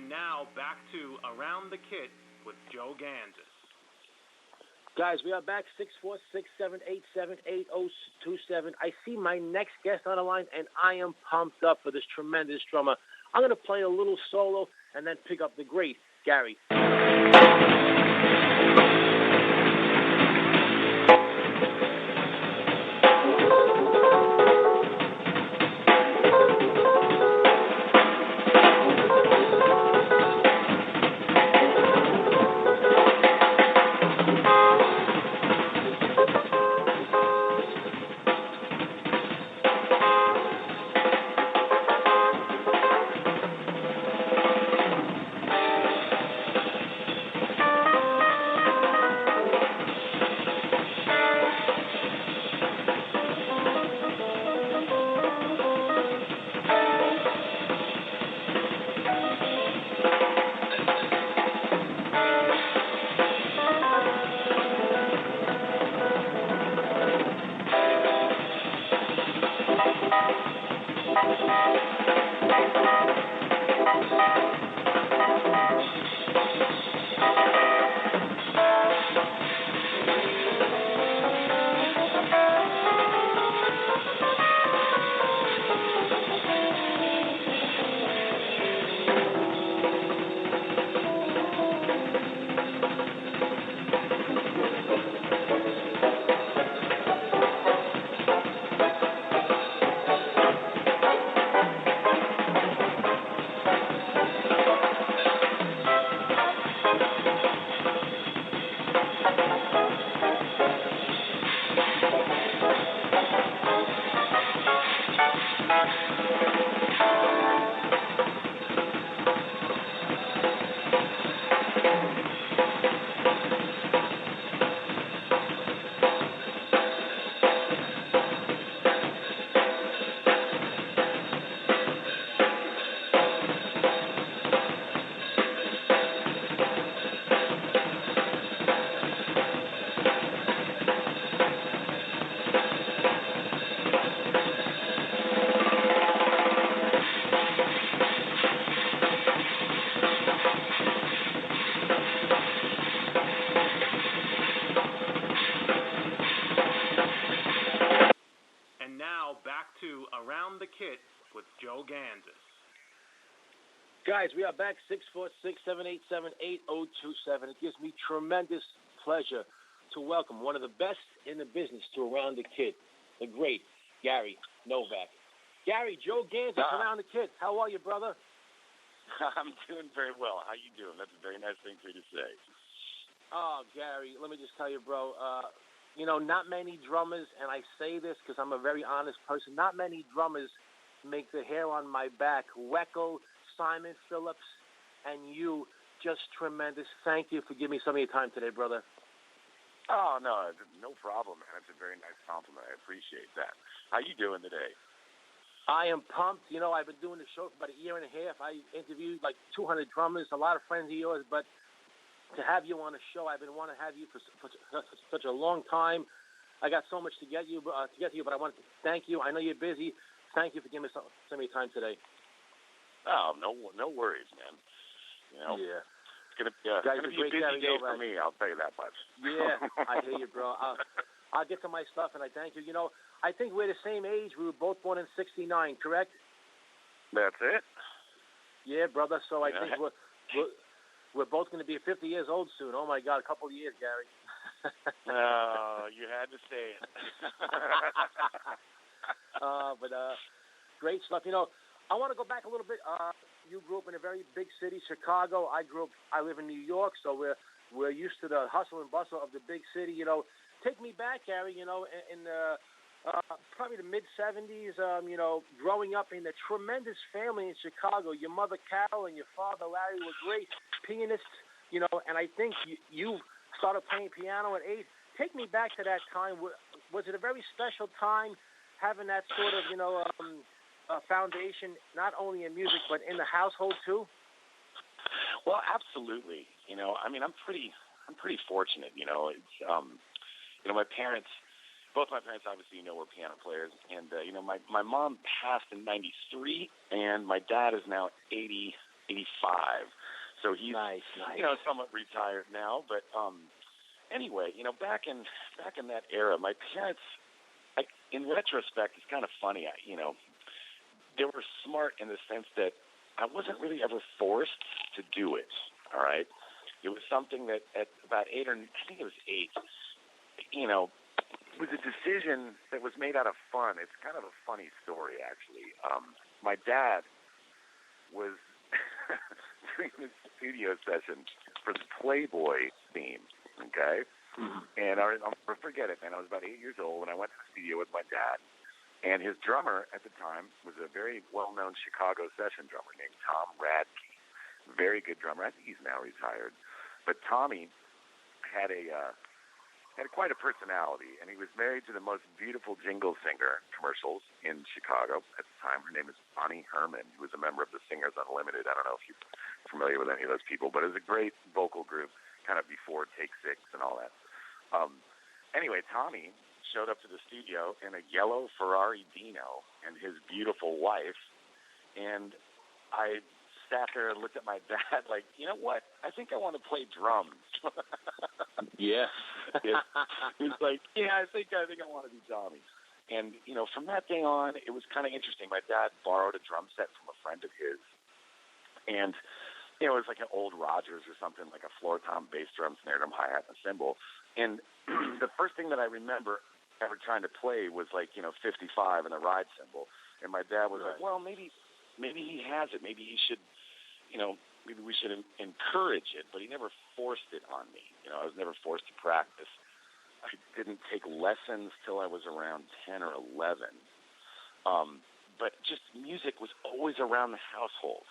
And now back to Around the Kit with Joe Gansas. Guys, we are back, 646-787-8027. I see my next guest on the line, and I am pumped up for this tremendous drummer. I'm going to play a little solo and then pick up the great Gary. Around the Kit with Joe Gansas. Guys, we are back, 646-787-8027. It gives me tremendous pleasure to welcome one of the best in the business to Around the Kit, the great Gary Novak. Gary, Joe Gansas, Around the Kit. How are you, brother? I'm doing very well. How you doing? That's a very nice thing for you to say. Oh, Gary, let me just tell you, bro, not many drummers, and I say this because I'm a very honest person, not many drummers make the hair on my back. Weckel, Simon Phillips, and you, just tremendous. Thank you for giving me some of your time today, brother. Oh, no problem, man. That's a very nice compliment. I appreciate that. How you doing today? I am pumped. I've been doing the show for about a year and a half. I interviewed like 200 drummers, a lot of friends of yours, but to have you on a show, I've been wanting to have you for such a long time. I got so much to get to you, but I want to thank you. I know you're busy. Thank you for giving me some of your time today. Oh, no worries, man. Yeah. It's gonna be a busy day for me. I'll tell you that much. Yeah, I hear you, bro. I'll get to my stuff, and I thank you. I think we're the same age. We were both born in '69, correct? That's it. Yeah, brother. So I think we're both going to be 50 years old soon. Oh, my God, a couple of years, Gary. You had to say it. But great stuff. I want to go back a little bit. You grew up in a very big city, Chicago. I live in New York, so we're used to the hustle and bustle of the big city. Take me back, Gary, in probably the mid-'70s, growing up in a tremendous family in Chicago. Your mother, Carol, and your father, Larry, were great pianists, and I think you started playing piano at 8. Take me back to that time. Was it a very special time having that sort of, foundation, not only in music, but in the household, too? Well, absolutely. I'm pretty fortunate, It's, my parents, both my parents obviously, were piano players. And, my mom passed in 93, and my dad is now 80 85. So he's, nice. somewhat retired now. But anyway, back in that era, my parents, in retrospect, it's kind of funny. They were smart in the sense that I wasn't really ever forced to do it. All right, it was something that at about 8 or I think it was 8. It was a decision that was made out of fun. It's kind of a funny story, actually. My dad was doing this studio session for the Playboy theme, okay? Mm-hmm. And I'll never forget it, man. I was about 8 years old when I went to the studio with my dad. And his drummer at the time was a very well-known Chicago session drummer named Tom Radke. Very good drummer. I think he's now retired. But Tommy had quite a personality, and he was married to the most beautiful jingle singer commercials in Chicago at the time. Her name is Bonnie Herman, who was a member of the Singers Unlimited. I don't know if you're familiar with any of those people, but it was a great vocal group kind of before Take Six and all that. Anyway, Tommy showed up to the studio in a yellow Ferrari Dino and his beautiful wife, and I sat there and looked at my dad like, you know what? I think I want to play drums. Yeah. He's like, yeah, I think I want to be Tommy. And, from that day on, it was kind of interesting. My dad borrowed a drum set from a friend of his. And, it was like an old Rogers or something, like a floor tom bass drum, snare drum, hi-hat, and a cymbal. And the first thing that I remember ever trying to play was like, 55 and the ride cymbal. And my dad was like, well, maybe he has it. Maybe he should, maybe we should encourage it. But he never forced it on me. I was never forced to practice. I didn't take lessons till I was around 10 or 11. But just music was always around the household.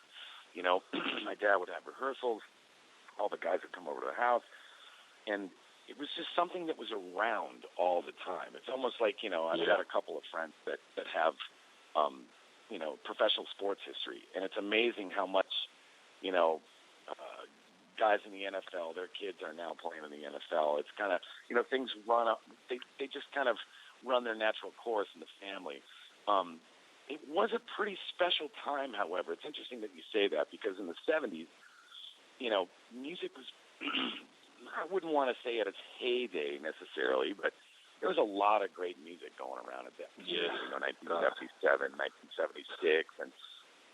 My dad would have rehearsals. All the guys would come over to the house. And it was just something that was around all the time. It's almost like, I've got a couple of friends that have, professional sports history. And it's amazing how much, guys in the NFL, their kids are now playing in the NFL. It's kind of, things run up. They just kind of run their natural course in the family. It was a pretty special time, however. It's interesting that you say that because in the 70s, music was, I wouldn't want to say at its heyday necessarily, but there was a lot of great music going around at that time. Yeah. 1977, 1976, and,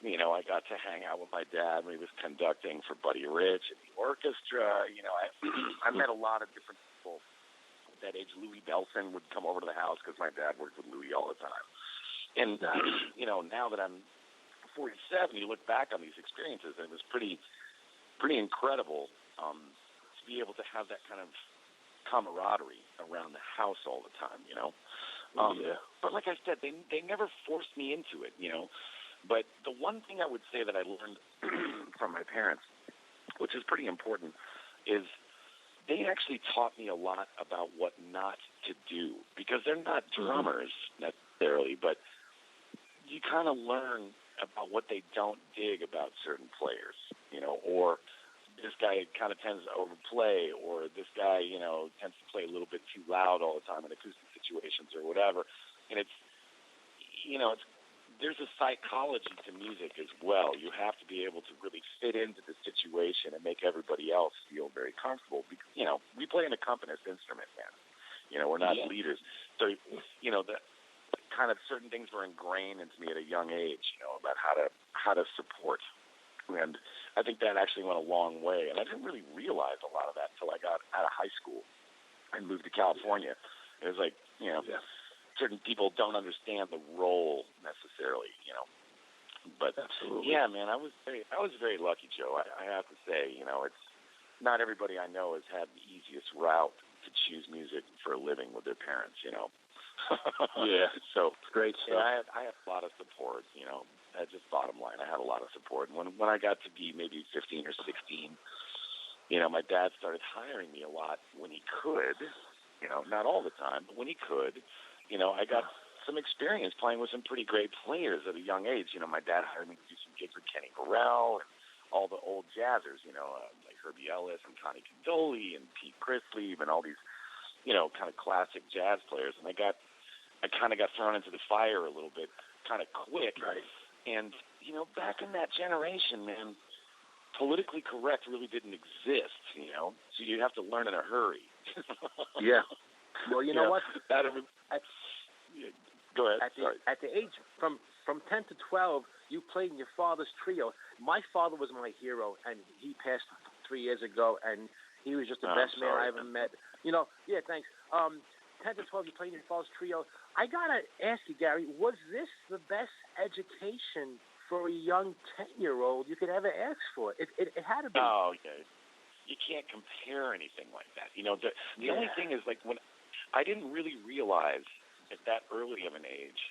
I got to hang out with my dad when he was conducting for Buddy Rich and the orchestra. I met a lot of different people at that age. Louis Belson would come over to the house because my dad worked with Louis all the time. And, now that I'm 47, you look back on these experiences, and it was pretty incredible to be able to have that kind of camaraderie around the house all the time, But like I said, they never forced me into it, But the one thing I would say that I learned from my parents, which is pretty important, is they actually taught me a lot about what not to do. Because they're not drummers necessarily, but you kind of learn about what they don't dig about certain players, or this guy kind of tends to overplay, or this guy, tends to play a little bit too loud all the time in acoustic situations or whatever. And it's there's a psychology to music as well. You have to be able to really fit into the situation and make everybody else feel very comfortable. Because, we play an accompanist instrument, man. We're not leaders. So, the kind of certain things were ingrained into me at a young age, about how to support. And I think that actually went a long way. And I didn't really realize a lot of that until I got out of high school and moved to California. It was like, certain people don't understand the role necessarily, But absolutely. Yeah, man, I was very lucky, Joe. I have to say, it's not everybody I know has had the easiest route to choose music for a living with their parents, Yeah. So great stuff. Yeah, I had a lot of support, That's just bottom line. I had a lot of support. And when I got to be maybe 15 or 16, my dad started hiring me a lot when he could, not all the time, but when he could. I got some experience playing with some pretty great players at a young age. My dad hired me to do some gigs with Kenny Burrell and all the old jazzers, like Herbie Ellis and Connie Condoli and Pete Chrisley and all these, kind of classic jazz players. And I kind of got thrown into the fire a little bit, kind of quick. Right. And, back in that generation, man, politically correct really didn't exist, you know. So you have to learn in a hurry. Yeah. Well, you know what? Go ahead. At the age from 10 to 12, you played in your father's trio. My father was my hero, and he passed 3 years ago, and he was just the best man I ever met. You know, yeah, thanks. 10 to 12, you played in your father's trio. I got to ask you, Gary, was this the best education for a young 10-year-old you could ever ask for? It had to be. Oh, yeah. You can't compare anything like that. You know, the only thing is, like, when I didn't really realize at that early of an age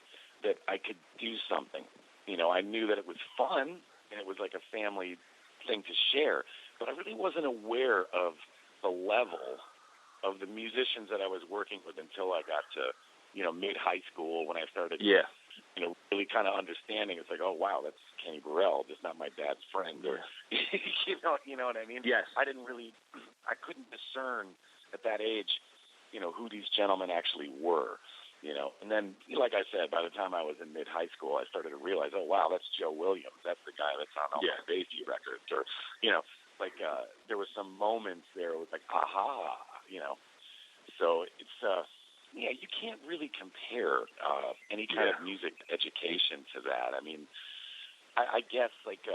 that I could do something. You know, I knew that it was fun and it was like a family thing to share, but I really wasn't aware of the level of the musicians that I was working with until I got to, you know, mid-high school when I started, you know, really kind of understanding. It's like, oh, wow, that's Kenny Burrell, just not my dad's friend. Or, you know what I mean? Yes. I couldn't discern at that age, you know, who these gentlemen actually were. You know, and then, like I said, by the time I was in mid-high school, I started to realize, oh, wow, that's Joe Williams. That's the guy that's on all my Basie records. Or, you know, like there were some moments there with like, aha, you know. So it's, you can't really compare any kind of music education to that. I mean, I guess, like,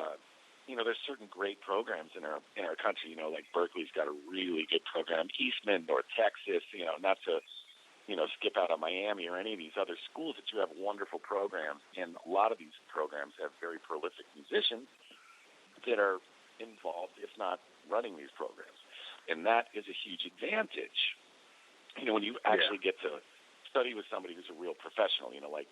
you know, there's certain great programs in our country. You know, like Berkeley's got a really good program. Eastman, North Texas, you know, not to, you know, skip out on Miami or any of these other schools that you have wonderful programs. And a lot of these programs have very prolific musicians that are involved, if not running these programs. And that is a huge advantage. You know, when you actually get to study with somebody who's a real professional, you know, like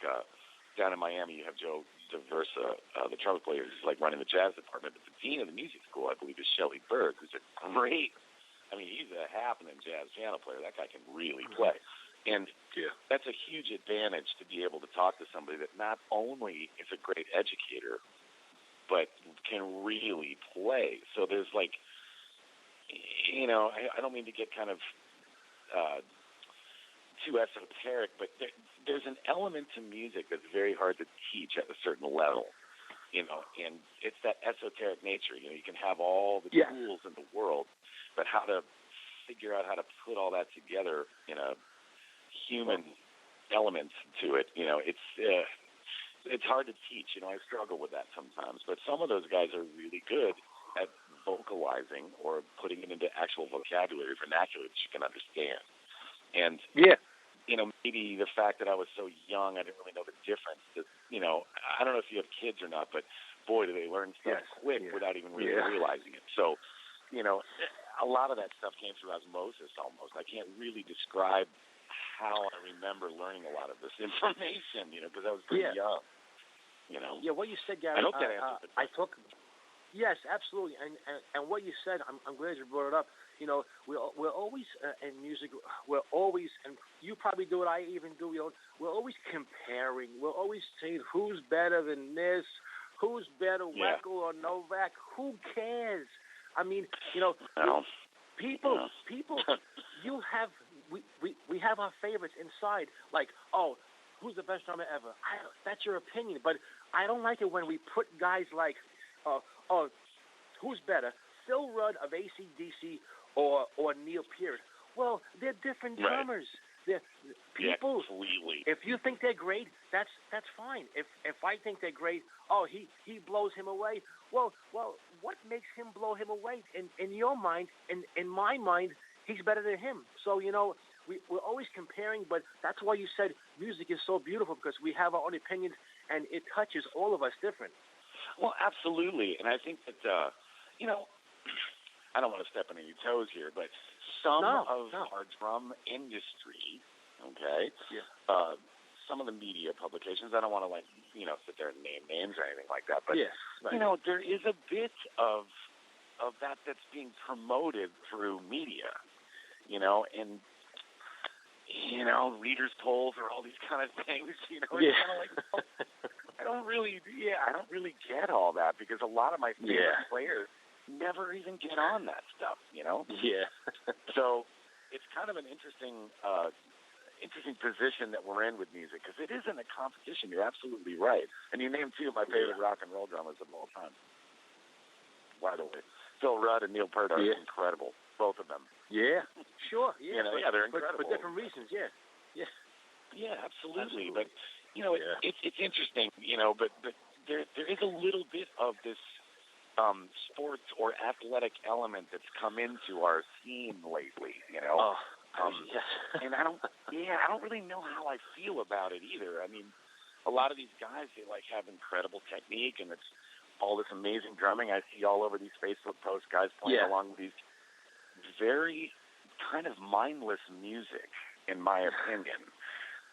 down in Miami, you have Joe Diversa, the trumpet player, who's like running the jazz department. But the dean of the music school, I believe, is Shelley Berg, who's a great, I mean, he's a happening jazz piano player. That guy can really play. And that's a huge advantage to be able to talk to somebody that not only is a great educator, but can really play. So there's like, you know, I don't mean to get kind of too esoteric, but there's an element to music that's very hard to teach at a certain level, you know, and it's that esoteric nature. You know, you can have all the tools in the world, but how to figure out how to put all that together in a human elements to it, you know, it's hard to teach. You know, I struggle with that sometimes, but some of those guys are really good at vocalizing or putting it into actual vocabulary, vernacular that you can understand. And you know, maybe the fact that I was so young, I didn't really know the difference. That, you know, I don't know if you have kids or not, but boy, do they learn stuff quick without even really realizing it. So, you know, a lot of that stuff came through osmosis almost. I can't really describe how I remember learning a lot of this information, you know, because I was pretty young, you know. Yeah, what you said, Gary, I hope that answers it. Yes, absolutely, and what you said, I'm glad you brought it up. You know, we're always in music. We're always, and you probably do it. I even do. You know, we're always comparing. We're always saying who's better than this, who's better, Weckel or Novak. Who cares? I mean, you know, people. You have. We have our favorites inside, like, oh, who's the best drummer ever? That's your opinion, but I don't like it when we put guys like, who's better, Phil Rudd of AC/DC or Neil Peart? Well, they're different drummers. They're people. Completely. If you think they're great, that's fine. If I think they're great, he blows him away. Well, what makes him blow him away? In your mind, in my mind, he's better than him. So, you know, we're always comparing, but that's why you said music is so beautiful, because we have our own opinions, and it touches all of us different. Well, absolutely. And I think that, you know, I don't want to step on any toes here, but some of our drum industry, some of the media publications, I don't want to, like, you know, sit there and name names or anything like that, but, you know, there is a bit of that that's being promoted through media, you know, and, you know, readers' polls or all these kind of things, you know, it's kind of like, I don't really get all that, because a lot of my favorite players never even get on that stuff, you know? So it's kind of an interesting position that we're in with music, because it isn't a competition. You're absolutely right. And you named two of my favorite rock and roll drummers of all time. by the way. Phil Rudd and Neil Peart are incredible, both of them. Yeah, sure. Yeah, they're incredible. For different reasons, yeah. Yeah, absolutely. But, it's interesting, but there is a little bit of this sports or athletic element that's come into our scene lately, yes. And I don't really know how I feel about it either. I mean, a lot of these guys, they have incredible technique, and it's all this amazing drumming I see all over these Facebook posts, guys playing along with these very kind of mindless music, in my opinion.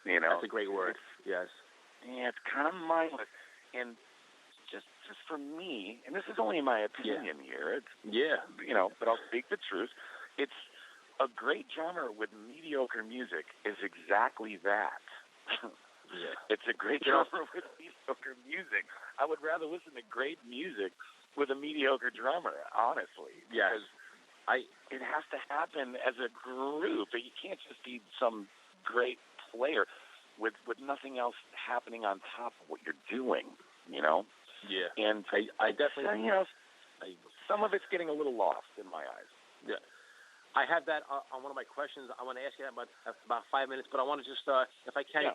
That's a great word. Yes. Yeah, it's kind of mindless, and just for me, and this is only my opinion here. But I'll speak the truth. It's a great drummer with mediocre music is exactly that. It's a great drummer with mediocre music. I would rather listen to great music with a mediocre drummer, honestly. Yes. It has to happen as a group. You can't just be some great player with nothing else happening on top of what you're doing, Yeah. And I definitely, some of it's getting a little lost in my eyes. Yeah. I have that on one of my questions. I want to ask you that about 5 minutes, but I want to just, if I can,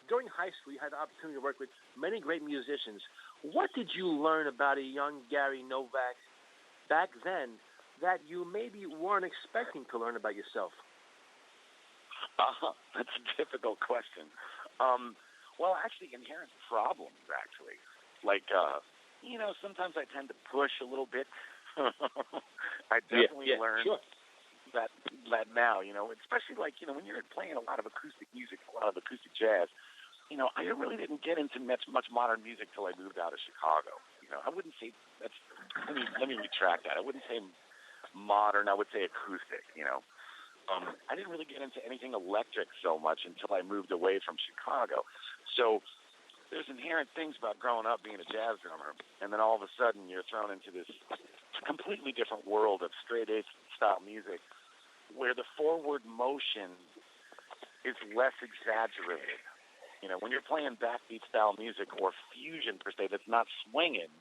during high school, you had the opportunity to work with many great musicians. What did you learn about a young Gary Novak back then that you maybe weren't expecting to learn about yourself? That's a difficult question. Well, actually, inherent problems, actually. Sometimes I tend to push a little bit. I definitely learned that now, especially when you're playing a lot of acoustic music, a lot of acoustic jazz, I really didn't get into much modern music till I moved out of Chicago. I wouldn't say that's, let me retract that. I wouldn't say modern, I would say acoustic, I didn't really get into anything electric so much until I moved away from Chicago. So there's inherent things about growing up being a jazz drummer, and then all of a sudden you're thrown into this completely different world of straight-edge style music where the forward motion is less exaggerated. When you're playing backbeat style music or fusion per se that's not swinging,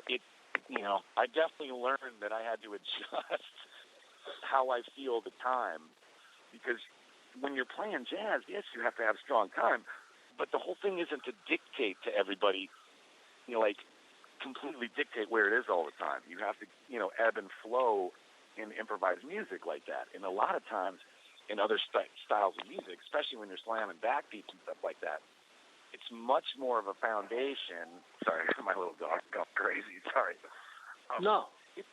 I definitely learned that I had to adjust how I feel the time, because when you're playing jazz, yes, you have to have strong time, but the whole thing isn't to dictate to everybody, completely dictate where it is all the time. You have to, ebb and flow in improvised music like that. And a lot of times in other styles of music, especially when you're slamming backbeats and stuff like that, it's much more of a foundation. Sorry, my little dog got crazy. Sorry. No. It's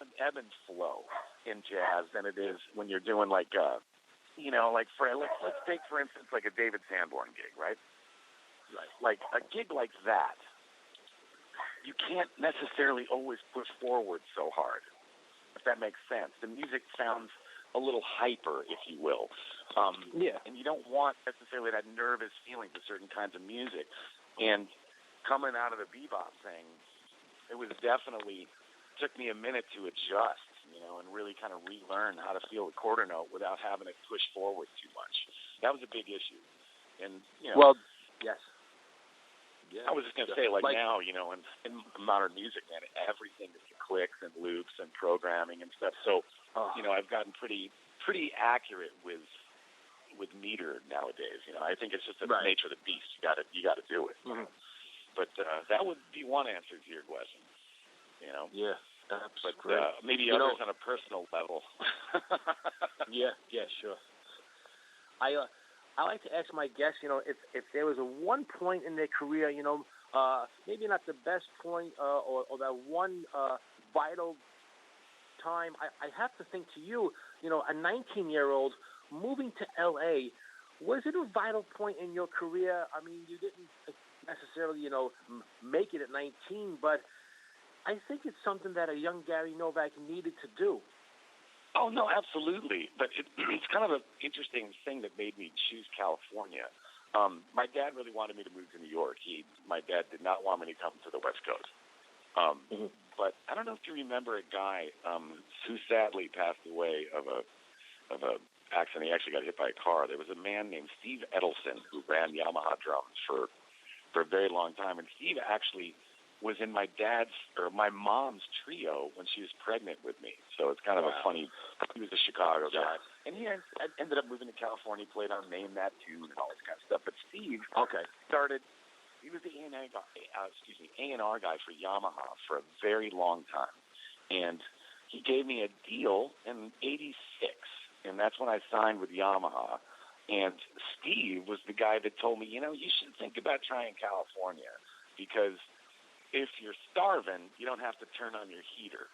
an ebb and flow in jazz than it is when you're doing let's take for instance like a David Sanborn gig, right? Like a gig like that, you can't necessarily always push forward so hard, if that makes sense. The music sounds a little hyper, if you will. And you don't want necessarily that nervous feeling to certain kinds of music. And coming out of the bebop thing, it was definitely took me a minute to adjust, and really kind of relearn how to feel the quarter note without having it push forward too much. That was a big issue. And, Well, yes. Yeah. I was just going to say, now, in modern music, man, everything is clicks and loops and programming and stuff. So, I've gotten pretty accurate with meter nowadays. I think it's just the nature of the beast. You got to do it. Mm-hmm. But that would be one answer to your question. Yeah. But maybe others on a personal level. Yeah, sure. I like to ask my guests, if there was a one point in their career, maybe not the best point or that one vital time. I have to think to you, a 19-year-old moving to L.A., was it a vital point in your career? I mean, you didn't necessarily, make it at 19, but I think it's something that a young Gary Novak needed to do. Oh, no, absolutely. But it's kind of an interesting thing that made me choose California. My dad really wanted me to move to New York. My dad did not want me to come to the West Coast. But I don't know if you remember a guy who sadly passed away of a accident. He actually got hit by a car. There was a man named Steve Edelson who ran Yamaha drums for a very long time. And Steve actually was in my mom's trio when she was pregnant with me. So it's kind of a funny. He was a Chicago guy, and he ended up moving to California, played on Name That Tune and all this kind of stuff. But Steve started. He was the A&R guy for Yamaha for a very long time, and he gave me a deal in '86, and that's when I signed with Yamaha. And Steve was the guy that told me, you should think about trying California because if you're starving, you don't have to turn on your heater.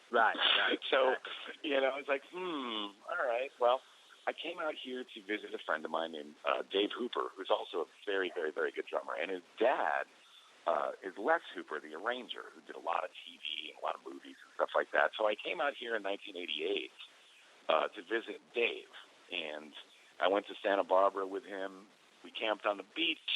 Right. So, I was like, all right. Well, I came out here to visit a friend of mine named Dave Hooper, who's also a very, very, very good drummer. And his dad is Les Hooper, the arranger, who did a lot of TV and a lot of movies and stuff like that. So I came out here in 1988 to visit Dave. And I went to Santa Barbara with him. We camped on the beach.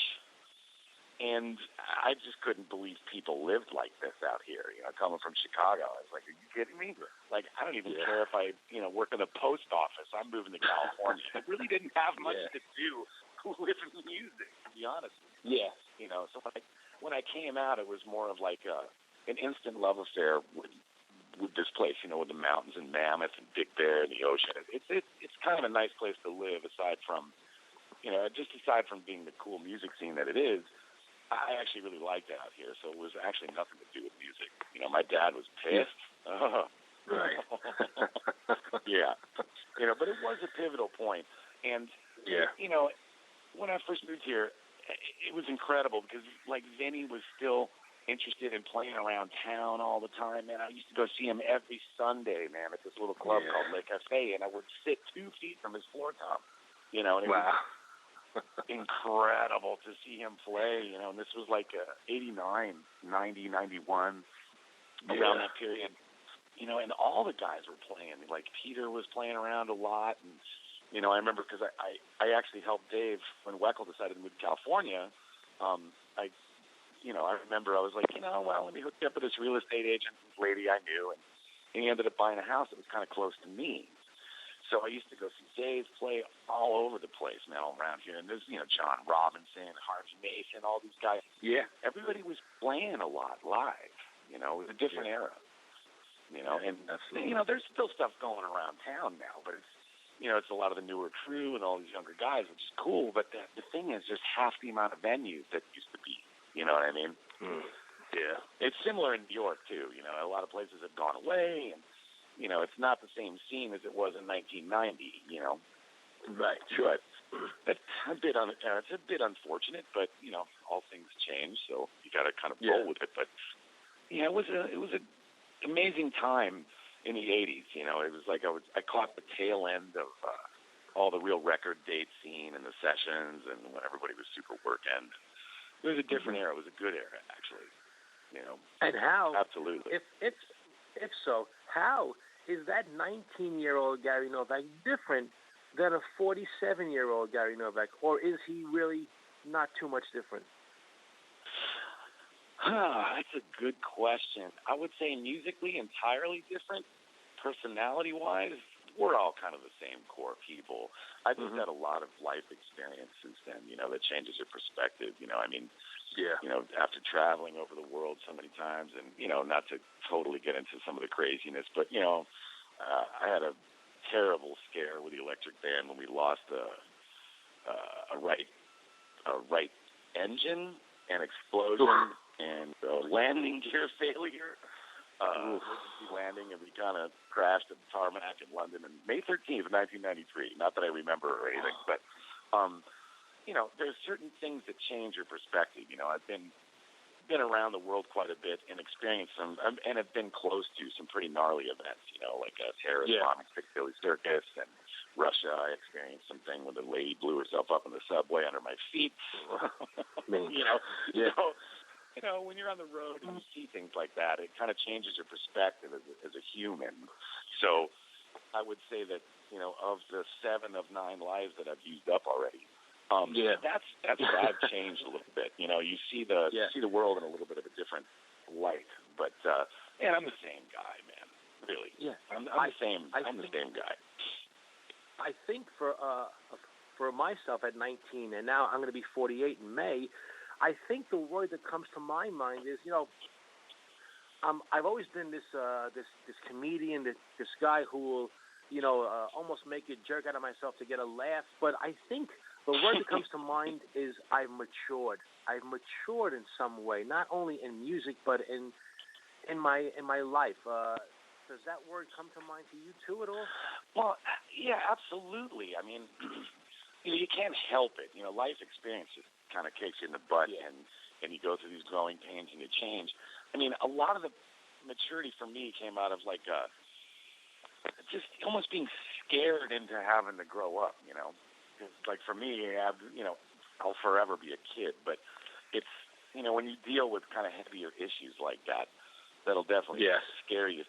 And I just couldn't believe people lived like this out here, coming from Chicago. I was like, are you kidding me? Like, I don't even care if I, work in the post office. I'm moving to California. I really didn't have much to do with music, to be honest with you. Yeah. So when I came out, it was more of like an instant love affair with this place, with the mountains and Mammoth and Big Bear and the ocean. It's kind of a nice place to live aside from, just aside from being the cool music scene that it is. I actually really liked it out here, so it was actually nothing to do with music. My dad was pissed. Right. Yeah. But it was a pivotal point. And, when I first moved here, it was incredible because, like, Vinny was still interested in playing around town all the time, man. I used to go see him every Sunday, man, at this little club called Le Cafe, and I would sit 2 feet from his floor tom, and it was incredible to see him play, and this was like 89, 90, 91, around that period, and all the guys were playing. Like, Peter was playing around a lot, and, I remember because I actually helped Dave when Weckl decided to move to California. I remember I was like, let me hook you up with this real estate agent, this lady I knew, and he ended up buying a house that was kind of close to me. So I used to go see Dave play all over the place, man, all around here. And there's, John Robinson, Harvey Mason, all these guys. Yeah. Everybody was playing a lot live. It was a different era. And, absolutely. There's still stuff going around town now, but it's, it's a lot of the newer crew and all these younger guys, which is cool. But the thing is just half the amount of venues that used to be. You know what I mean? Yeah. It's similar in New York, too. A lot of places have gone away, and, it's not the same scene as it was in 1990, Right, sure. But it's a bit unfortunate, but, all things change, so you got to kind of roll with it. But, it was an amazing time in the 80s, It was like I caught the tail end of all the real record date scene and the sessions and when everybody was super working. It was a different era. It was a good era, actually. And how? Absolutely. If so, how is that 19-year-old Gary Novak different than a 47-year-old Gary Novak, or is he really not too much different? That's a good question. I would say musically entirely different. Personality-wise, we're all kind of the same core people. I just had a lot of life experience since then, that changes your perspective. After traveling over the world so many times and, not to totally get into some of the craziness, but, I had a terrible scare with the Electric Band when we lost a right engine, an explosion, and a landing gear failure. Emergency landing, and we kind of crashed at the tarmac in London on May 13th, 1993. Not that I remember or anything, but, there's certain things that change your perspective. I've been around the world quite a bit and experienced some, and have been close to some pretty gnarly events, like a terrorist bombing at Piccadilly Circus, and Russia. I experienced something when the lady blew herself up in the subway under my feet. So, when you're on the road and you see things like that, it kind of changes your perspective as a human. So I would say that, of the 7 of 9 lives that I've used up already, that's what I've changed a little bit. You see the world in a little bit of a different light. But, man, I'm the same guy, man. Really. Yeah. I'm the same guy. I think for myself at 19, and now I'm going to be 48 in May, I think the word that comes to my mind is, I've always been this comedian, this guy who will, almost make a jerk out of myself to get a laugh. But I think the word that comes to mind is I've matured. I've matured in some way, not only in music but in my life. Does that word come to mind to you too at all? Well, yeah, absolutely. I mean, you can't help it. Life experience just kind of kicks you in the butt, and you go through these growing pains and you change. I mean, a lot of the maturity for me came out of just almost being scared into having to grow up. Like for me, I'll forever be a kid, but it's when you deal with kind of heavier issues like that, that'll definitely scare you.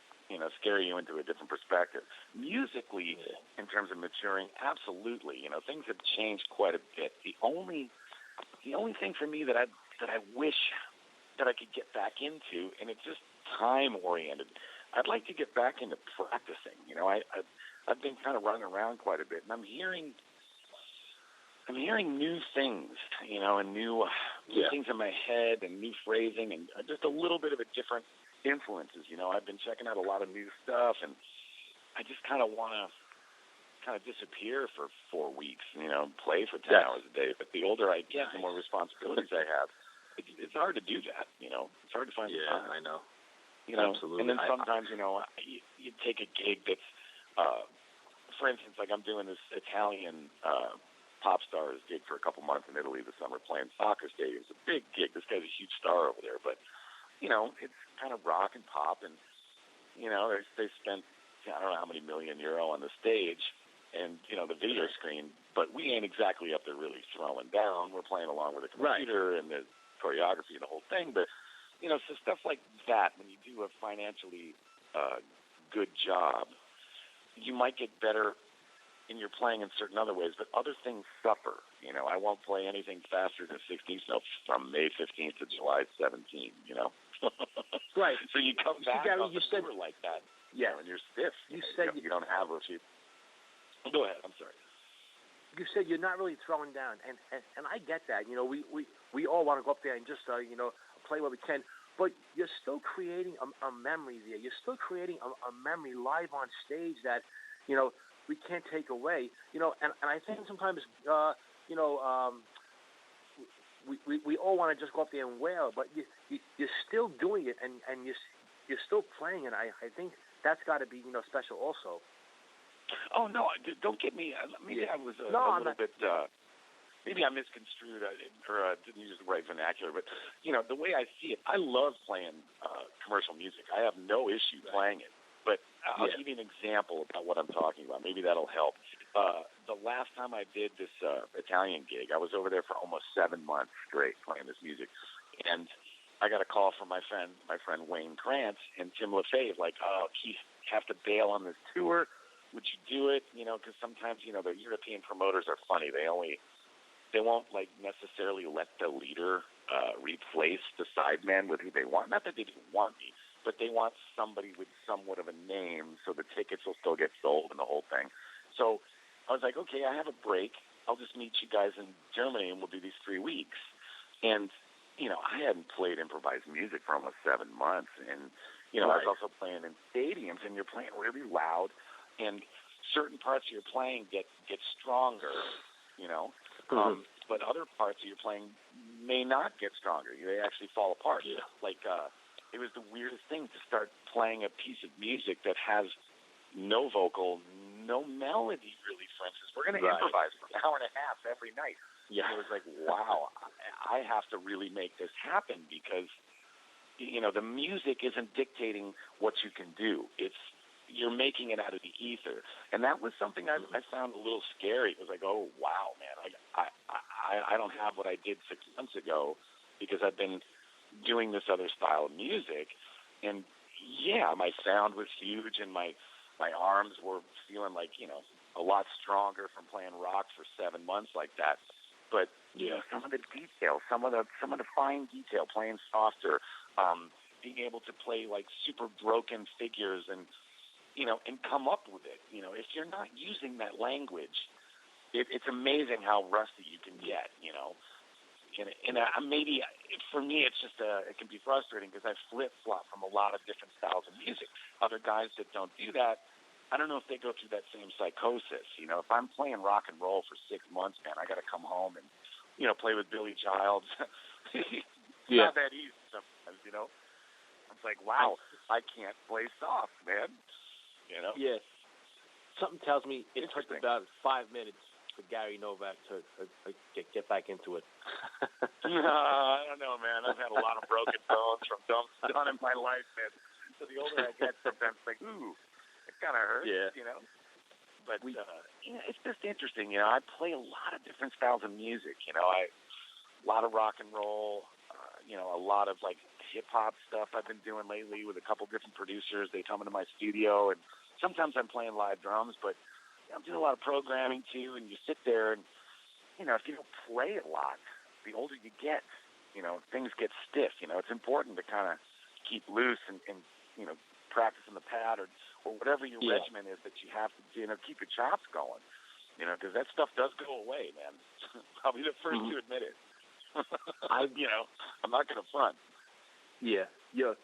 Scare you into a different perspective. Musically, in terms of maturing, absolutely. Things have changed quite a bit. The only thing for me that I wish that I could get back into, and it's just time oriented. I'd like to get back into practicing. I've been kind of running around quite a bit, and I'm hearing new things, and new things in my head, and new phrasing, and just a little bit of a different influences. I've been checking out a lot of new stuff, and I just kind of want to disappear for 4 weeks, play for 10 hours a day. But the older I get, the more responsibilities I have. It's hard to do that, It's hard to find the time. I know. Absolutely. And then sometimes, you take a gig that's, for instance, like I'm doing this Italian pop stars gig for a couple months in Italy this summer, playing soccer stadiums. It's a big gig. This guy's a huge star over there, but it's kind of rock and pop, and they spent I don't know how many million euro on the stage and the video screen, but we ain't exactly up there really throwing down. We're playing along with the computer and the choreography and the whole thing, but so stuff like that, when you do a financially good job, you might get better in your playing in certain other ways, but other things suffer. I won't play anything faster than 16th notes from May 15th to July 17th, Right. So you come back Gary, on the tour like that, and you're stiff. You said you don't have what you... Go ahead, I'm sorry. You said you're not really throwing down, and I get that. We all want to go up there and just, play what we can, but you're still creating a memory there. You're still creating a memory live on stage that, we can't take away. And I think sometimes, we all want to just go up there and wail, but you're still doing it, and you're still playing it. I think that's got to be, special also. Oh, no, don't get me. Maybe I was a little bit... Maybe I misconstrued or didn't use the right vernacular, but, the way I see it, I love playing commercial music. I have no issue playing it. But I'll give you an example about what I'm talking about. Maybe that'll help. The last time I did this Italian gig, I was over there for almost 7 months straight playing this music. And I got a call from my friend Wayne Krantz and Tim LaFave, like, Keith, have to bail on this tour. Would you do it? Because sometimes, the European promoters are funny. They won't necessarily let the leader replace the sideman with who they want. Not that they didn't want me, but they want somebody with somewhat of a name so the tickets will still get sold and the whole thing. So I was like, okay, I have a break. I'll just meet you guys in Germany and we'll do these 3 weeks. And, I hadn't played improvised music for almost 7 months. And, I was also playing in stadiums, and you're playing really loud, and certain parts of your playing get stronger, but other parts of your playing may not get stronger. They actually fall apart. Yeah. It was the weirdest thing to start playing a piece of music that has no vocal, no melody, really, for instance. We're going to improvise for an hour and a half every night. Yeah. And it was like, wow, I have to really make this happen because, the music isn't dictating what you can do. You're making it out of the ether. And that was something I found a little scary. It was like, oh, wow, man, I don't have what I did 6 months ago because I've been doing this other style of music. And, my sound was huge, and my arms were feeling like, a lot stronger from playing rock for 7 months like that. But, some of the detail, some of the fine detail, playing softer, being able to play, super broken figures and come up with it. If you're not using that language, it's amazing how rusty you can get, maybe for me it's just it can be frustrating because I flip-flop from a lot of different styles of music. Other guys that don't do that, I don't know if they go through that same psychosis. You know, if I'm playing rock and roll for 6 months, man, I got to come home and, you know, play with Billy Childs. It's not that easy sometimes, you know. It's like, wow, I can't play soft, man. You know? Yes. Something tells me it took about 5 minutes for Gary Novak to get back into it. I don't know, man. I've had a lot of broken bones from dumps done in my life, man. So the older I get, sometimes it's like, ooh, it kind of hurts, you know. But you know, it's just interesting. You know, I play a lot of different styles of music. You know, a lot of rock and roll. You know, a lot of like hip hop stuff I've been doing lately with a couple different producers. They come into my studio, and sometimes I'm playing live drums, but I'm doing a lot of programming too, and you sit there and, you know, if you don't play a lot, the older you get, you know, things get stiff. You know, it's important to kind of keep loose and you know, practice in the pad or whatever your regimen is that you have to, you know, keep your chops going, you know, because that stuff does go away, man. I'll be the first to admit it. You know, I'm not going to front. Yeah, your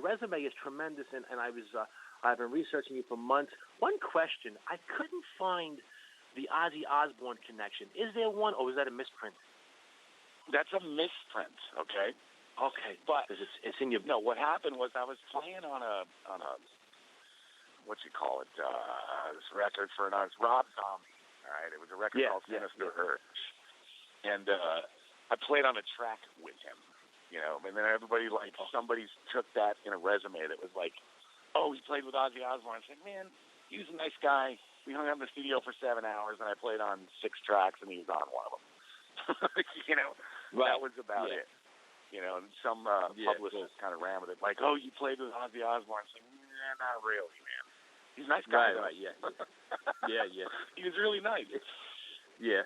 resume is tremendous, and I've been researching you for months. One question, I couldn't find the Ozzy Osbourne connection. Is there one, or is that a misprint? That's a misprint, okay? Okay, but it's in your... No, what happened was I was playing on a what you call it, this record for an artist, Rob Zombie, all right? It was a record called Sinister Urge. And I played on a track with him, you know, and then everybody, like, somebody took that in a resume that was like, oh, he played with Ozzy Osbourne. I said, man, he was a nice guy. We hung out in the studio for 7 hours, and I played on 6 tracks, and he was on one of them. You know, that was about it. You know, and some publicist kind of ran with it, like, oh, you played with Ozzy Osbourne. I said, nah, not really, man. He's a nice guy. Right, yeah. He was really nice. Yeah.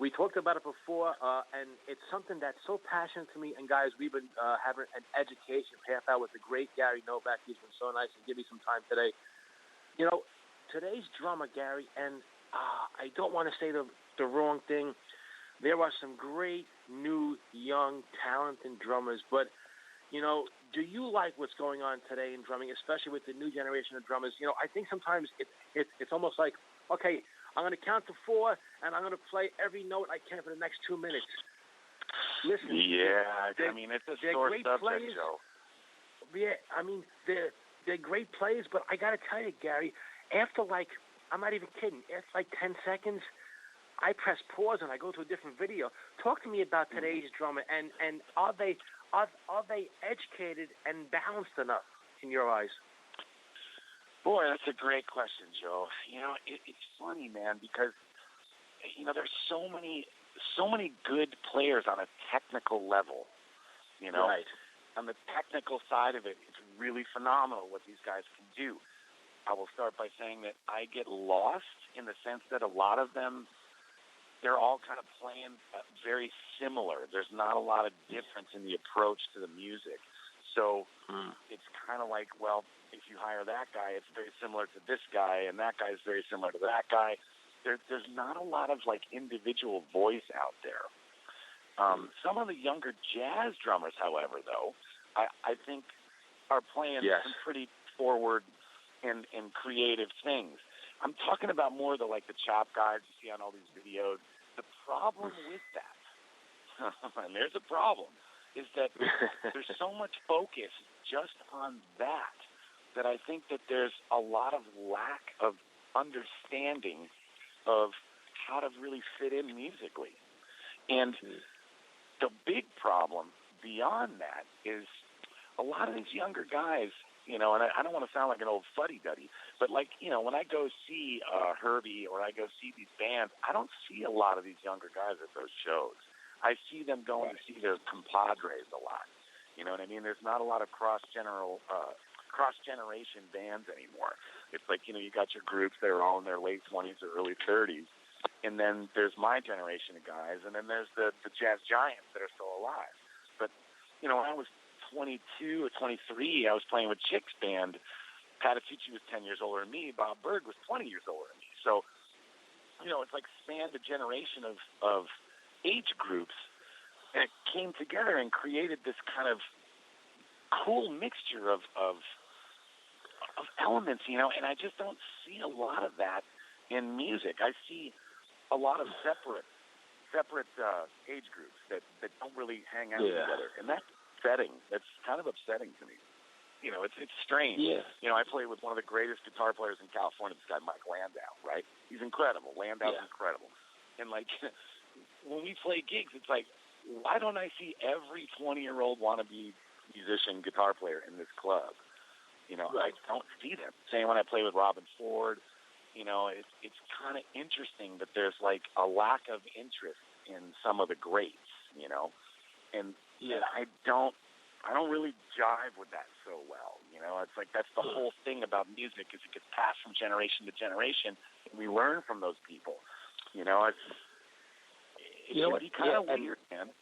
We talked about it before, and it's something that's so passionate to me. And, guys, we've been having an education half hour with the great Gary Novak. He's been so nice to give me some time today. You know, today's drummer, Gary, and I don't want to say the wrong thing. There are some great, new, young, talented drummers. But, you know, do you like what's going on today in drumming, especially with the new generation of drummers? You know, I think sometimes it's almost like, okay, I'm going to count to 4, and I'm going to play every note I can for the next 2 minutes. Listen. Yeah, I mean, it's a sore subject, players. Joe. Yeah, I mean, they're great players, but I got to tell you, Gary, after like, I'm not even kidding, after like 10 seconds, I press pause and I go to a different video. Talk to me about today's drummer, and are they educated and balanced enough in your eyes? Boy, that's a great question, Joe. You know, it's funny, man, because, you know, there's so many good players on a technical level, you know. Right. On the technical side of it, it's really phenomenal what these guys can do. I will start by saying that I get lost in the sense that a lot of them, they're all kind of playing very similar. There's not a lot of difference in the approach to the music. So it's kind of like, well, if you hire that guy, it's very similar to this guy, and that guy is very similar to that guy. There's not a lot of, like, individual voice out there. Some of the younger jazz drummers, however, though, I think are playing some pretty forward and creative things. I'm talking about more the chop guys you see on all these videos. The problem with that, and there's a problem, is that there's so much focus just on that I think that there's a lot of lack of understanding of how to really fit in musically. And the big problem beyond that is a lot of these younger guys, you know, and I don't want to sound like an old fuddy-duddy, but, like, you know, when I go see Herbie or I go see these bands, I don't see a lot of these younger guys at those shows. I see them going to see their compadres a lot. You know what I mean? There's not a lot of cross-generation bands anymore. It's like, you know, you got your groups that are all in their late 20s or early 30s, and then there's my generation of guys, and then there's the jazz giants that are still alive. But, you know, when I was 22 or 23, I was playing with Chick's band. Patitucci was 10 years older than me. Bob Berg was 20 years older than me. So, you know, it's like spanned a generation of age groups. And it came together and created this kind of cool mixture of elements, you know, and I just don't see a lot of that in music. I see a lot of separate age groups that don't really hang out together, and that's upsetting. That's kind of upsetting to me. You know, it's strange. Yeah. You know, I play with one of the greatest guitar players in California, this guy Mike Landau, right? He's incredible. Landau's incredible. And, like, when we play gigs, it's like, why don't I see every 20-year-old wannabe musician, guitar player in this club? You know, I don't see them. Same when I play with Robin Ford. You know, it's kind of interesting that there's, like, a lack of interest in some of the greats, you know. And I don't really jive with that so well, you know. It's like that's the whole thing about music is it gets passed from generation to generation, and we learn from those people. You know, it can be kind of weird, man.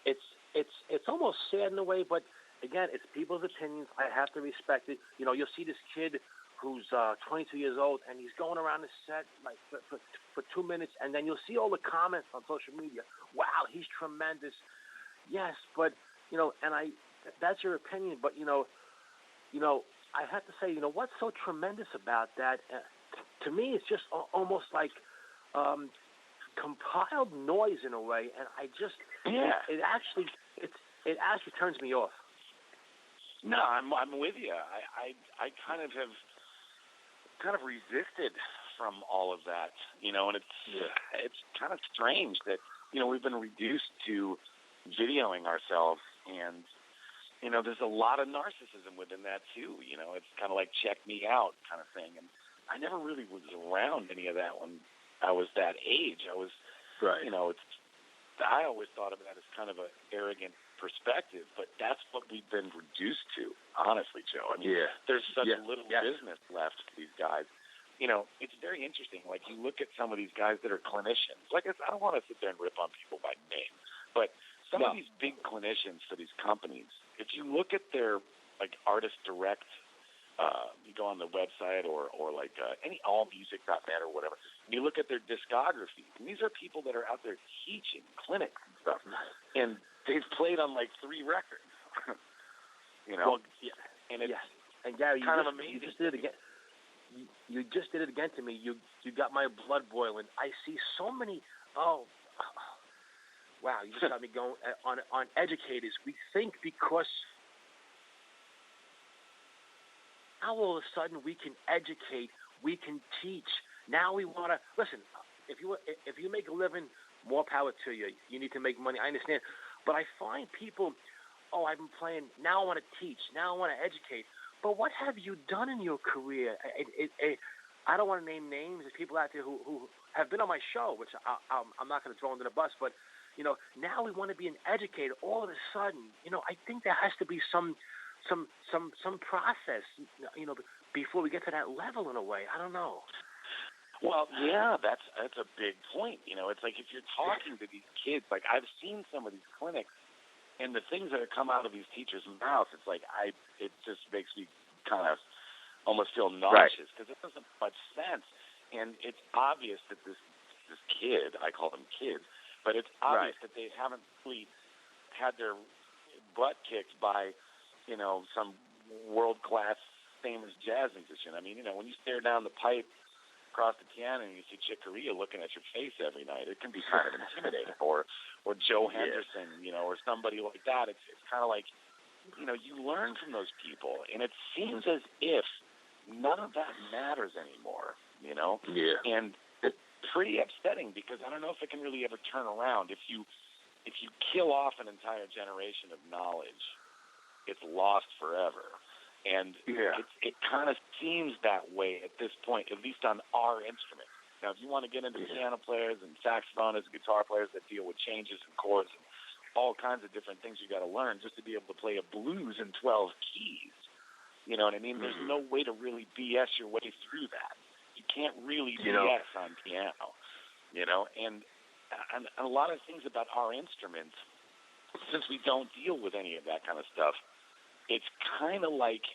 It's almost sad in a way, but again, it's people's opinions. I have to respect it. You know, you'll see this kid who's 22 years old, and he's going around the set like for 2 minutes, and then you'll see all the comments on social media. Wow, he's tremendous. Yes, but you know, and that's your opinion, but you know, I have to say, you know, what's so tremendous about that? To me, it's just almost like compiled noise in a way, and I just it actually turns me off. No, I'm with you. I kind of have resisted from all of that, you know, and it's kind of strange that, you know, we've been reduced to videoing ourselves, and you know, there's a lot of narcissism within that too. You know, it's kind of like check me out kind of thing, and I never really was around any of that when I was that age. I was, you know, I always thought of that as kind of an arrogant perspective, but that's what we've been reduced to, honestly, Joe. I mean, there's such little business left for these guys. You know, it's very interesting. Like, you look at some of these guys that are clinicians. Like, I don't want to sit there and rip on people by name, but some of these big clinicians for these companies, if you look at their, like, artist direct, you go on the website or like any allmusic.net or whatever, and you look at their discography, and these are people that are out there teaching clinics and stuff, and they've played on like 3 records. You know, and it's and Gary, kind of amazing. You just did it again. You just did it again to me. You got my blood boiling. I see so many. Wow, you just got me going on educators. We think because now all of a sudden we can educate, we can teach. Now we want to listen. If you make a living, more power to you. You need to make money. I understand, but I find people. Oh, I've been playing. Now I want to teach. Now I want to educate. But what have you done in your career? I don't want to name names. There's people out there who have been on my show, which I'm not going to throw under the bus, but. You know, now we want to be an educator. All of a sudden, you know, I think there has to be some process, you know, before we get to that level. In a way, I don't know. Well, yeah, that's a big point. You know, it's like if you're talking to these kids, like I've seen some of these clinics, and the things that have come out of these teachers' mouths, it's like it just makes me kind of almost feel nauseous because it doesn't make much sense, and it's obvious that this kid, I call them kids. But it's obvious that they haven't really had their butt kicked by, you know, some world-class famous jazz musician. I mean, you know, when you stare down the pipe across the piano and you see Chick Corea looking at your face every night, it can be kind of intimidating. Or Joe Henderson, you know, or somebody like that. It's kind of like, you know, you learn from those people, and it seems as if none of that matters anymore, you know? Yeah. And pretty upsetting because I don't know if it can really ever turn around. If you kill off an entire generation of knowledge, it's lost forever. And it kind of seems that way at this point, at least on our instrument. Now, if you want to get into piano players and saxophonists and guitar players that deal with changes and chords and all kinds of different things you got to learn just to be able to play a blues in 12 keys. You know what I mean? There's no way to really BS your way through that. You can't really BS on piano, you know, and a lot of things about our instruments, since we don't deal with any of that kind of stuff, it's kind of like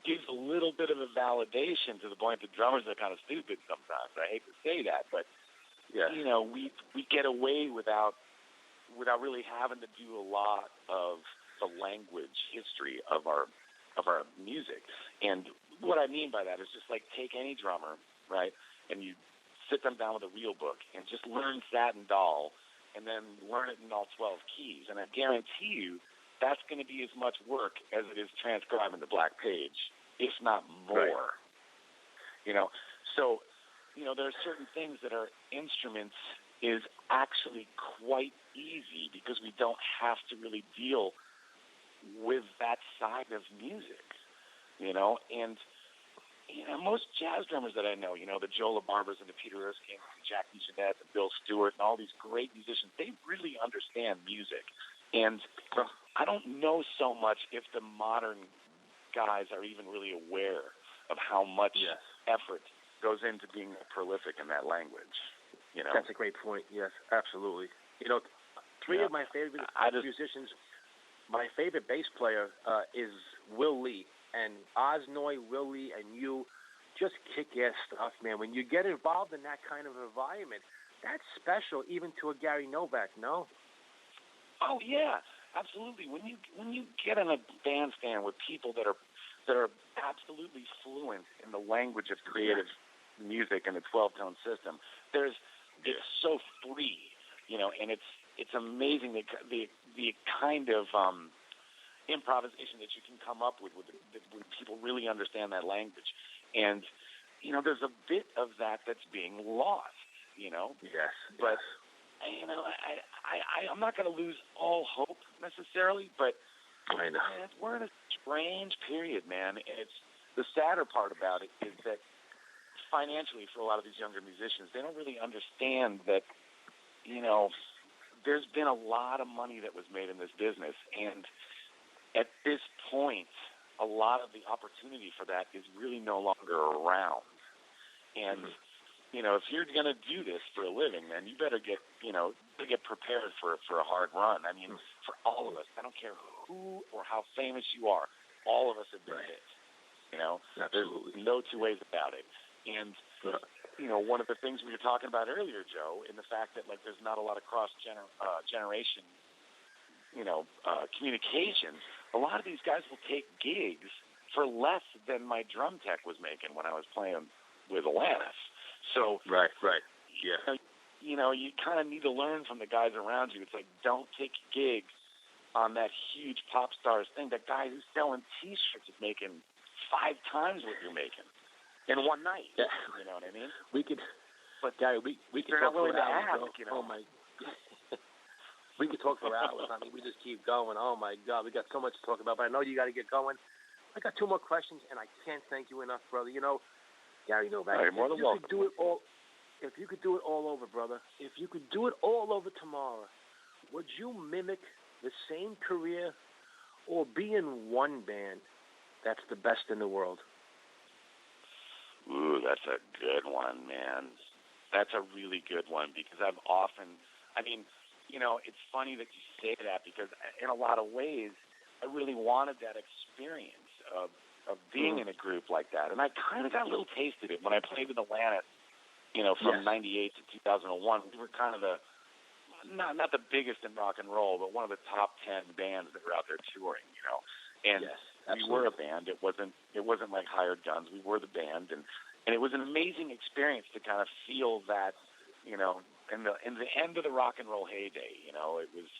gives a little bit of a validation to the point that drummers are kind of stupid sometimes. I hate to say that, but, you know, we get away without without really having to do a lot of the language history of our music. And what I mean by that is just like take any drummer, right, and you sit them down with a real book and just learn Satin Doll and then learn it in all 12 keys. And I guarantee you that's going to be as much work as it is transcribing the Black Page, if not more. Right. So, there are certain things that are instruments is actually quite easy because we don't have to really deal with that side of music, and most jazz drummers that I know, the Joe LaBarbers and the Peter Erskine and Jackie Jeanette and Bill Stewart and all these great musicians, they really understand music. And I don't know so much if the modern guys are even really aware of how much effort goes into being prolific in that language. That's a great point. Yes, absolutely. Three of my favorite musicians. My favorite bass player is Will Lee, and Osnoy, Will Lee, and you just kick-ass stuff, man. When you get involved in that kind of environment, that's special, even to a Gary Novak. No? Oh yeah, absolutely. When you get in a bandstand with people that are absolutely fluent in the language of creative music and the 12-tone system, it's so free, and it's amazing the kind of improvisation that you can come up with when people really understand that language. And, there's a bit of that's being lost, Yes. But, I'm not going to lose all hope necessarily, but I know. We're in a strange period, man. And the sadder part about it is that financially for a lot of these younger musicians, they don't really understand that, there's been a lot of money that was made in this business, and at this point, a lot of the opportunity for that is really no longer around. And, if you're going to do this for a living, then you better get prepared for a hard run. I mean, for all of us, I don't care who or how famous you are, all of us have been hit. Absolutely. There's no two ways about it. And, one of the things we were talking about earlier, Joe, in the fact that, there's not a lot of cross-generation, communication, a lot of these guys will take gigs for less than my drum tech was making when I was playing with Alanis. So, right, yeah. You kind of need to learn from the guys around you. It's like, don't take gigs on that huge pop stars thing. That guy who's selling T-shirts is making 5 times what you're making in one night. Yeah. You know what I mean? But Gary, we could talk for hours. Oh my. We could talk for hours. I mean, we just keep going. Oh my God, we got so much to talk about. But I know you got to get going. I got 2 more questions, and I can't thank you enough, brother. Gary Novak, if you could do it all over, brother, if you could do it all over tomorrow, would you mimic the same career or be in one band that's the best in the world? Ooh, that's a good one, man. That's a really good one because it's funny that you say that because in a lot of ways, I really wanted that experience of being in a group like that. And I kind of got a little taste of it when I played with Alanis, from 98 to 2001. We were kind of not the biggest in rock and roll, but one of the top 10 bands that were out there touring, And we were a band. It wasn't like hired guns. We were the band, and it was an amazing experience to kind of feel that, in the end of the rock and roll heyday. It was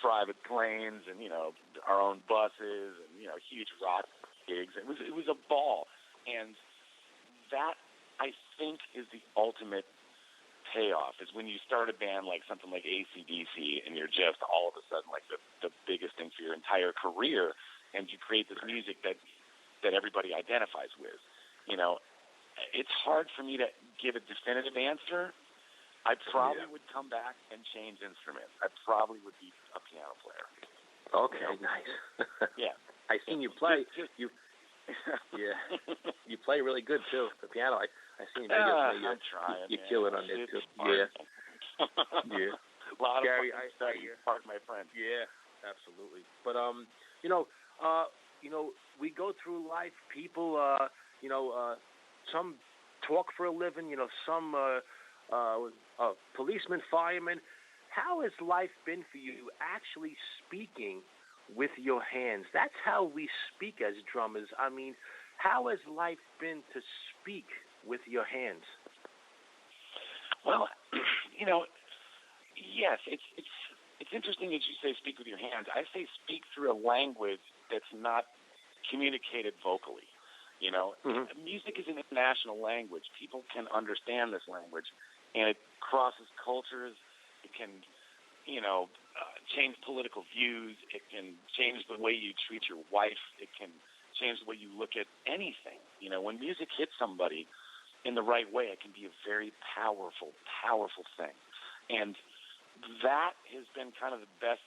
private planes and our own buses and huge rock gigs. It was a ball, and that I think is the ultimate payoff. Is when you start a band like something like AC/DC, and you're just all of a sudden like the biggest thing for your entire career. And you create this music that everybody identifies with. It's hard for me to give a definitive answer. I probably would come back and change instruments. I probably would be a piano player. Okay, nice. Yeah. I seen you play. You play really good too. The piano. I seen you. I'm trying. You kill it on there too. Yeah. Yeah. A lot of Gary, pardon my friend. Yeah, absolutely. But we go through life. People, some talk for a living. Some policemen, firemen. how has life been for you actually speaking with your hands? That's how we speak as drummers. I mean, how has life been to speak with your hands? Well, yes, it's interesting that you say speak with your hands. I say speak through a language that's not communicated vocally. Music is an international language. People can understand this language, and it crosses cultures. It can, change political views. It can change the way you treat your wife. It can change the way you look at anything. When music hits somebody in the right way, it can be a very powerful, powerful thing. And that has been kind of the best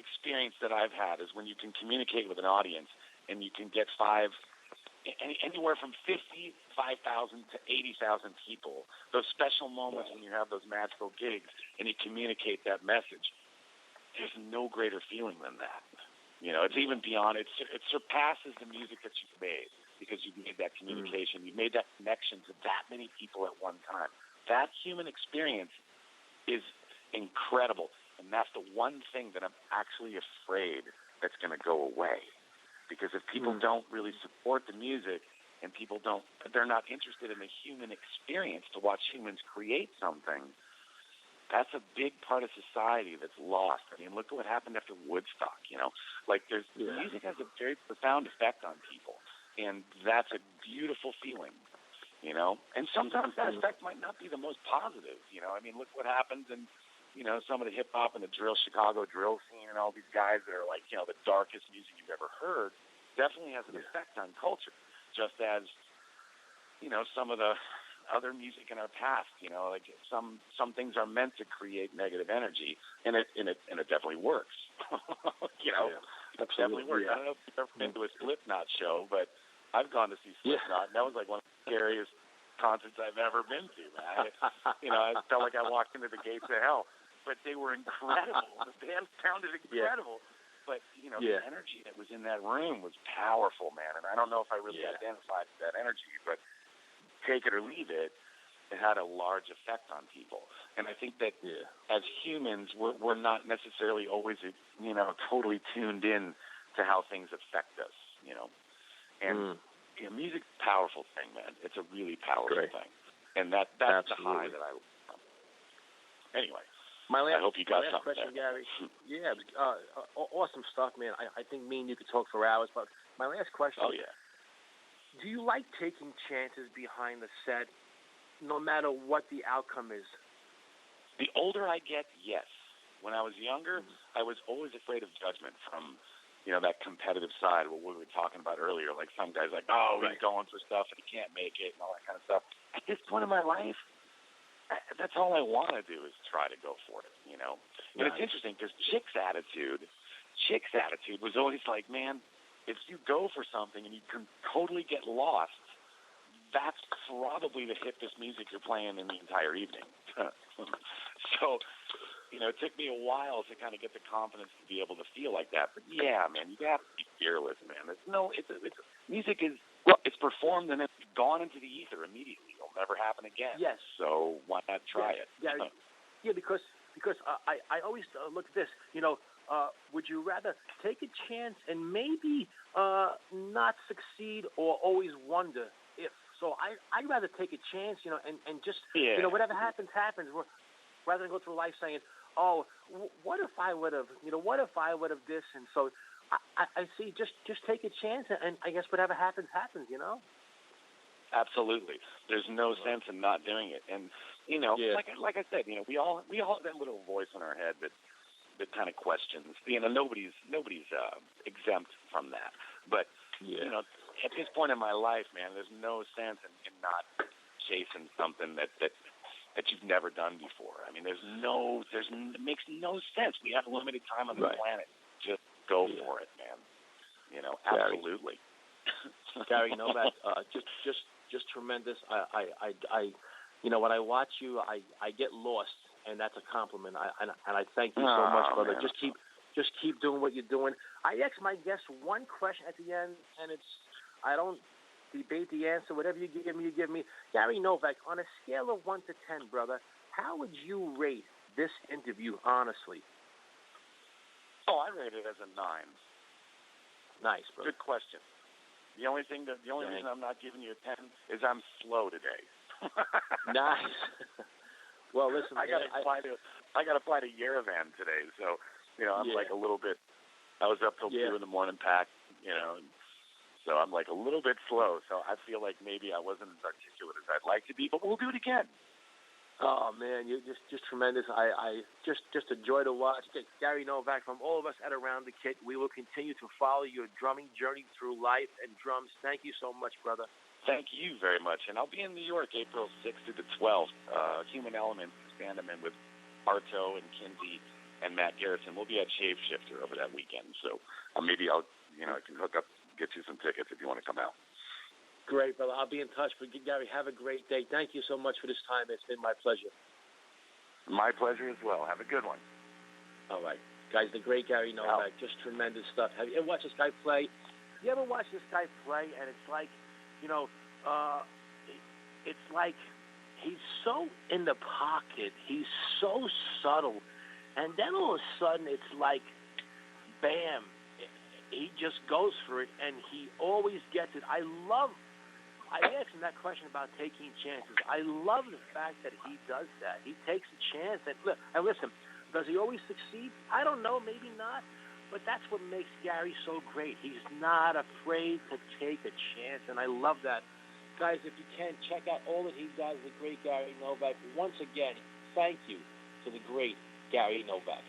experience that I've had, is when you can communicate with an audience and you can get anywhere from 55,000 to 80,000 people, those special moments when you have those magical gigs and you communicate that message. There's no greater feeling than that. It's even beyond, it surpasses the music that you've made, because you've made that communication, you've made that connection to that many people at one time. That human experience is incredible, and that's the one thing that I'm actually afraid that's going to go away. Because if people don't really support the music, and they're not interested in the human experience to watch humans create something, that's a big part of society that's lost. I mean, look at what happened after Woodstock, music has a very profound effect on people, and that's a beautiful feeling, and sometimes that effect might not be the most positive, I mean, look what happens in, some of the hip-hop and the Chicago drill scene, and all these guys that are like, the darkest music you've ever heard, definitely has an effect on culture, just as, some of the other music in our past, like some things are meant to create negative energy, and it definitely works. It definitely works. I don't know if you've ever been to a Slipknot show, but I've gone to see Slipknot, and that was like one of the scariest concerts I've ever been to, man. I felt like I walked into the gates of hell, but they were incredible. The band sounded incredible. But, the energy that was in that room was powerful, man. And I don't know if I really identified with that energy, but take it or leave it, it had a large effect on people. And I think that as humans, we're not necessarily always, totally tuned in to how things affect us, And music's a powerful thing, man. It's a really powerful thing. And that's the high that I anyway. I hope you got something question, there. Gary. Yeah, awesome stuff, man. I think me and you could talk for hours, but my last question. Oh, yeah. Do you like taking chances behind the set, no matter what the outcome is? The older I get, yes. When I was younger, I was always afraid of judgment from, that competitive side, what we were talking about earlier. Like some guys like, he's going for stuff and he can't make it and all that kind of stuff. At this point in my life, that's all I want to do is try to go for it, And it's interesting because Chick's attitude was always like, man, if you go for something and you can totally get lost, that's probably the hippest music you're playing in the entire evening. So, it took me a while to kind of get the confidence to be able to feel like that. But yeah, man, you have to be fearless, man. Music is, it's performed and it's gone into the ether immediately. It'll never happen again. Yes. So why not try it? Yeah, because I always look at this. Would you rather take a chance and maybe not succeed, or always wonder if? So I'd rather take a chance, and just whatever happens, rather than go through life saying, oh, what if I would have, what if I would have this, and so I see just take a chance, and I guess whatever happens. Absolutely. There's no sense in not doing it. And, like I said, we all have that little voice in our head that kind of questions. Nobody's exempt from that. But, at this point in my life, man, there's no sense in not chasing something that you've never done before. I mean, it makes no sense. We have limited time on the planet. Just go for it, man. Absolutely. Gary Novak, just tremendous. When I watch you, I get lost, and that's a compliment. And I thank you so much, brother. Man. Just keep doing what you're doing. I ask my guests one question at the end, and I don't debate the answer. Whatever you give me, you give me. Gary Novak, on a scale of 1 to 10, brother, how would you rate this interview honestly? Oh, I rate it as a 9. Nice, bro. Good question. The only reason I'm not giving you a 10 is I'm slow today. Nice. Well, listen, I got to fly to Yerevan today, so I'm like a little bit. I was up till 2 in the morning, packed, so I'm like a little bit slow. So I feel like maybe I wasn't as articulate as I'd like to be, but we'll do it again. Oh man, you're just tremendous. I just a joy to watch. Gary Novak, from all of us at Around the Kit, we will continue to follow your drumming journey through life and drums. Thank you so much, brother. Thank you very much. And I'll be in New York April 6th to the 12th. Human Element, stand in with Arto and Kinsey and Matt Garrison. We'll be at Shapeshifter over that weekend. So maybe I can hook up, get you some tickets if you want to come out. Great, brother. I'll be in touch. But Gary, have a great day. Thank you so much for this time. It's been my pleasure. My pleasure as well. Have a good one. All right. Guys, the great Gary Novak, just tremendous stuff. Have you ever watched this guy play? You ever watch this guy play, and it's like, it's like he's so in the pocket. He's so subtle. And then all of a sudden, it's like, bam, he just goes for it, and he always gets it. I asked him that question about taking chances. I love the fact that he does that. He takes a chance. And listen, does he always succeed? I don't know, maybe not. But that's what makes Gary so great. He's not afraid to take a chance, and I love that. Guys, if you can, check out all that he does, the great Gary Novak. Once again, thank you to the great Gary Novak.